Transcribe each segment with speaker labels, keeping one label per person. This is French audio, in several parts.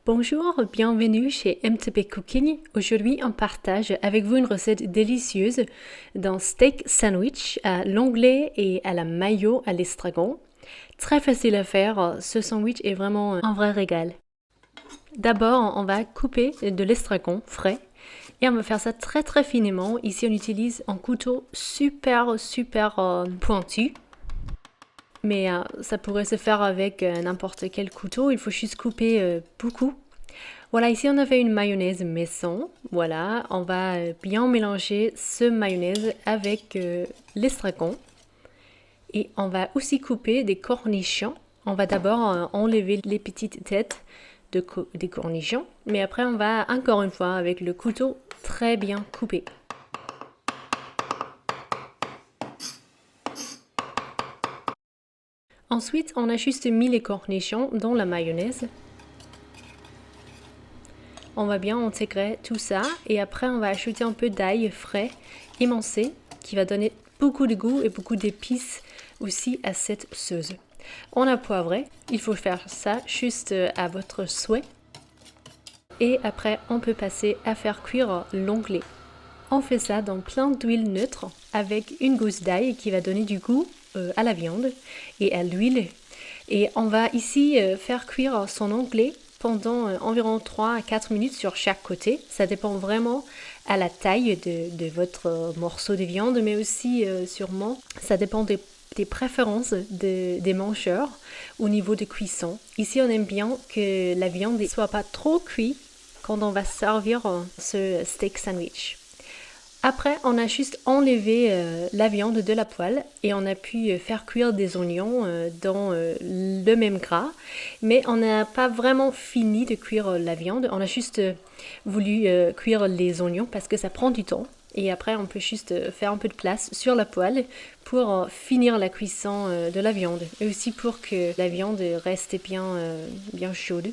Speaker 1: Bonjour, bienvenue chez MTB Cooking. Aujourd'hui, on partage avec vous une recette délicieuse d'un steak sandwich à l'anglais et à la mayo à l'estragon. Très facile à faire, ce sandwich est vraiment un vrai régal. D'abord, on va couper de l'estragon frais et on va faire ça très finement. Ici, on utilise un couteau super pointu. Mais ça pourrait se faire avec n'importe quel couteau, il faut juste couper beaucoup. Voilà, ici on avait une mayonnaise maison. Voilà, on va bien mélanger ce mayonnaise avec l'estragon. Et on va aussi couper des cornichons. On va d'abord enlever les petites têtes des cornichons. Mais après on va encore une fois avec le couteau très bien couper. Ensuite, on a juste mis les cornichons dans la mayonnaise. On va bien intégrer tout ça et après on va ajouter un peu d'ail frais émincé qui va donner beaucoup de goût et beaucoup d'épices aussi à cette sauce. On a poivré, il faut faire ça juste à votre souhait. Et après on peut passer à faire cuire l'onglet. On fait ça dans plein d'huile neutre avec une gousse d'ail qui va donner du goût à la viande et à l'huile. Et on va ici faire cuire son onglet pendant environ 3 à 4 minutes sur chaque côté. Ça dépend vraiment à la taille de votre morceau de viande, mais aussi sûrement ça dépend des préférences des mangeurs au niveau de cuisson. Ici on aime bien que la viande ne soit pas trop cuite quand on va servir ce steak sandwich. Après, on a juste enlevé la viande de la poêle et on a pu faire cuire des oignons dans le même gras. Mais on n'a pas vraiment fini de cuire la viande. On a juste voulu cuire les oignons parce que ça prend du temps. Et après, on peut juste faire un peu de place sur la poêle pour finir la cuisson de la viande. Et aussi pour que la viande reste bien chaude.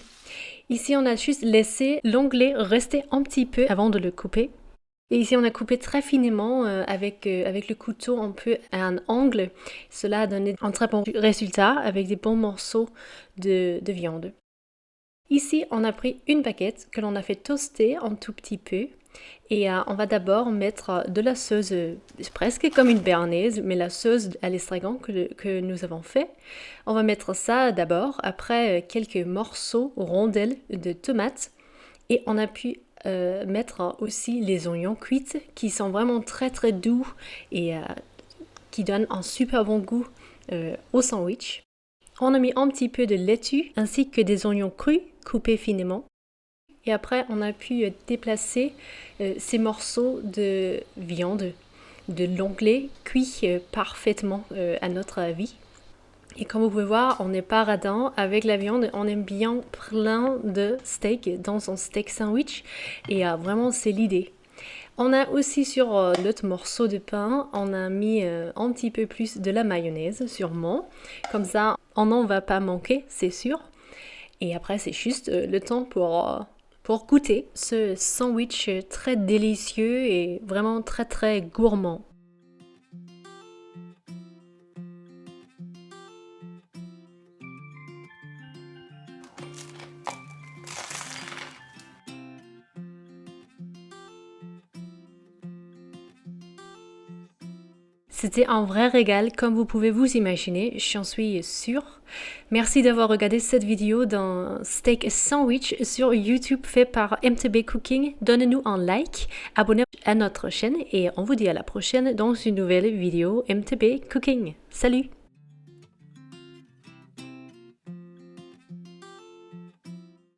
Speaker 1: Ici, on a juste laissé l'onglet rester un petit peu avant de le couper. Et ici, on a coupé très finement avec le couteau un peu à un angle. Cela a donné un très bon résultat avec des bons morceaux de viande. Ici, on a pris une baguette que l'on a fait toaster un tout petit peu. Et on va d'abord mettre de la sauce, presque comme une béarnaise, mais la sauce à l'estragon que nous avons fait. On va mettre ça d'abord, après quelques morceaux, rondelles de tomates. Et on a pu mettre aussi les oignons cuits qui sont vraiment très doux et qui donnent un super bon goût au sandwich. On a mis un petit peu de laitue ainsi que des oignons crus coupés finement. Et après, on a pu déplacer ces morceaux de viande, de l'onglet cuit parfaitement à notre avis. Et comme vous pouvez voir, on n'est pas radin avec la viande, on aime bien plein de steak dans son steak sandwich et vraiment c'est l'idée. On a aussi sur l'autre morceau de pain, on a mis un petit peu plus de la mayonnaise sûrement, comme ça on n'en va pas manquer c'est sûr. Et après c'est juste le temps pour goûter ce sandwich très délicieux et vraiment très gourmand. C'était un vrai régal comme vous pouvez vous imaginer, j'en suis sûre. Merci d'avoir regardé cette vidéo d'un steak sandwich sur YouTube fait par MTB Cooking. Donnez-nous un like, abonnez-vous à notre chaîne et on vous dit à la prochaine dans une nouvelle vidéo MTB Cooking. Salut!